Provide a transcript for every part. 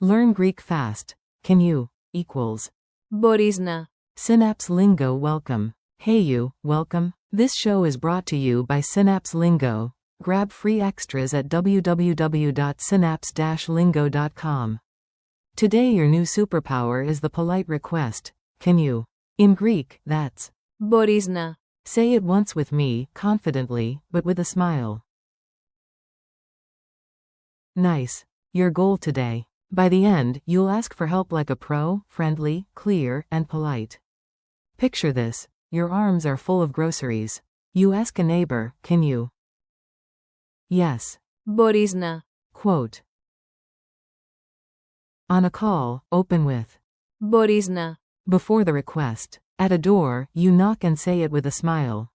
Learn Greek fast. Can you? Equals. Μπορείς να. Synapse Lingo welcome. Hey you, welcome. This show is brought to you by Synapse Lingo. Grab free extras at www.synapse-lingo.com. Today your new superpower is the polite request. Can you? In Greek, that's. Μπορείς να. Say it once with me, confidently, but with a smile. Nice. Your goal today. By the end, you'll ask for help like a pro, friendly, clear, and polite. Picture this. Your arms are full of groceries. You ask a neighbor, can you? Yes. Μπορείς να. Quote. On a call, open with. Μπορείς να. Before the request. At a door, you knock and say it with a smile.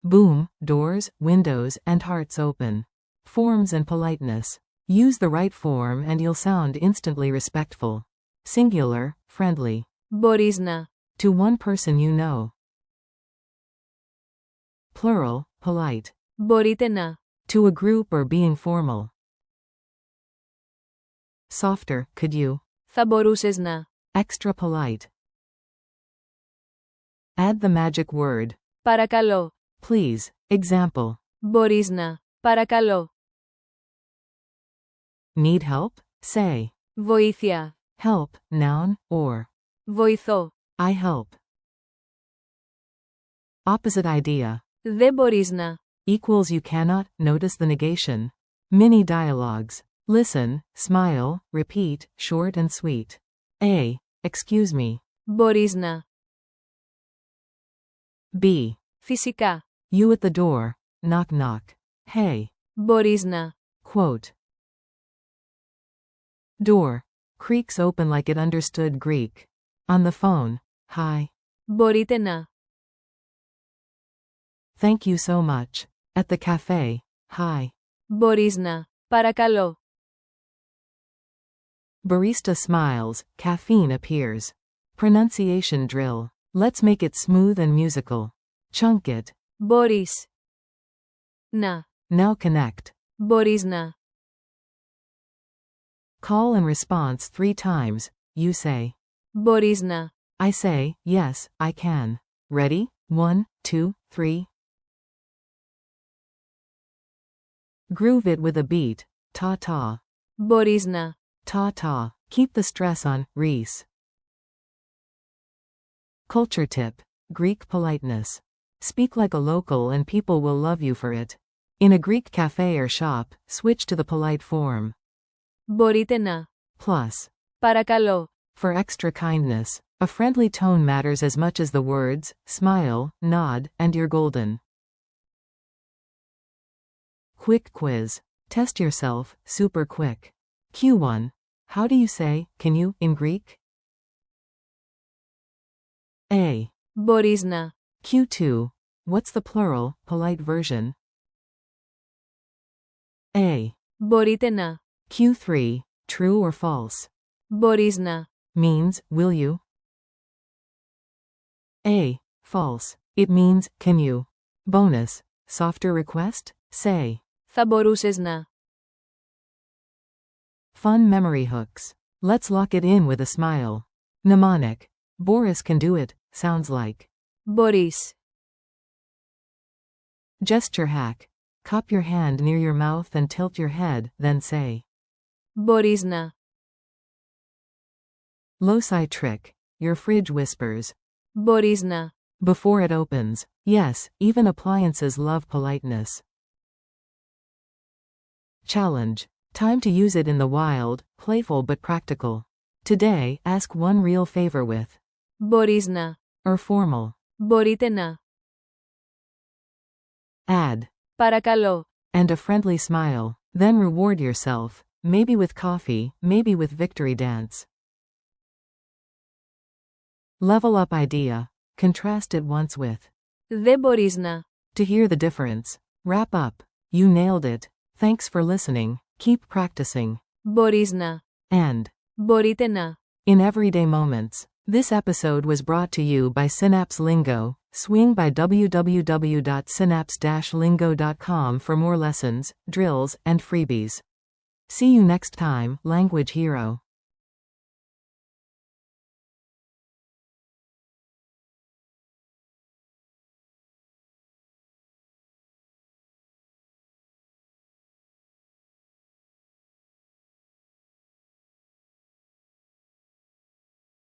Boom, doors, windows, and hearts open. Forms and politeness. Use the right form and you'll sound instantly respectful. Singular, friendly. Μπορείς να. To one person you know. Plural, polite. Μπορείτε να. To a group or being formal. Softer, could you? Θα μπορούσες να. Extra polite. Add the magic word. Παρακαλώ. Please. Example. Μπορείς να. Παρακαλώ. Need help? Say. Βοήθεια. Help, noun, or. Βοηθώ. I help. Opposite idea. Δεν μπορείς να. Equals you cannot, notice the negation. Mini dialogues. Listen, smile, repeat, short and sweet. A. Excuse me. Μπορείς να. B. Φυσικά. You at the door. Knock knock. Hey. Μπορείς να. Quote. Door. Creaks open like it understood Greek. On the phone. Hi. Μπορείτε να. Thank you so much. At the cafe. Hi. Μπορείς να. Παρακαλώ. Barista smiles, caffeine appears. Pronunciation drill. Let's make it smooth and musical. Chunk it. Μπορείς. Να. Now connect. Μπορείς να. Call and response 3 times. You say. Μπορείς να. I say, yes, I can. Ready? 1, 2, 3. Groove it with a beat. Ta-ta. Μπορείς να. Ta-ta. Keep the stress on, Reese. Culture tip. Greek politeness. Speak like a local and people will love you for it. In a Greek cafe or shop, switch to the polite form. Μπορείτε να. Plus. Παρακαλώ. For extra kindness, a friendly tone matters as much as the words, smile, nod, and you're golden. Quick quiz. Test yourself, super quick. Q1. How do you say, can you, in Greek? A. Μπορείς να. Q2. What's the plural, polite version? A. Μπορείτε να. Q3. True or false? Μπορείς να. Means, will you? A. False. It means, can you? Bonus. Softer request? Say. Θα μπορούσες να. Fun memory hooks. Let's lock it in with a smile. Mnemonic. Boris can do it, sounds like. Μπορείς. Gesture hack. Cup your hand near your mouth and tilt your head, then say. Μπορείς να. Loci trick. Your fridge whispers. Μπορείς να. Before it opens. Yes, even appliances love politeness. Challenge. Time to use it in the wild, playful but practical. Today, ask one real favor with. Μπορείς να. Or formal. Μπορείτε να. Add. Παρακαλώ. And a friendly smile. Then reward yourself. Maybe with coffee, maybe with victory dance. Level up idea. Contrast it once with. Δεν μπορείς να. To hear the difference. Wrap up. You nailed it. Thanks for listening. Keep practicing. Μπορείς να. And. Μπορείτε να. In everyday moments. This episode was brought to you by Synapse Lingo. Swing by www.synapse-lingo.com for more lessons, drills, and freebies. See you next time, language hero.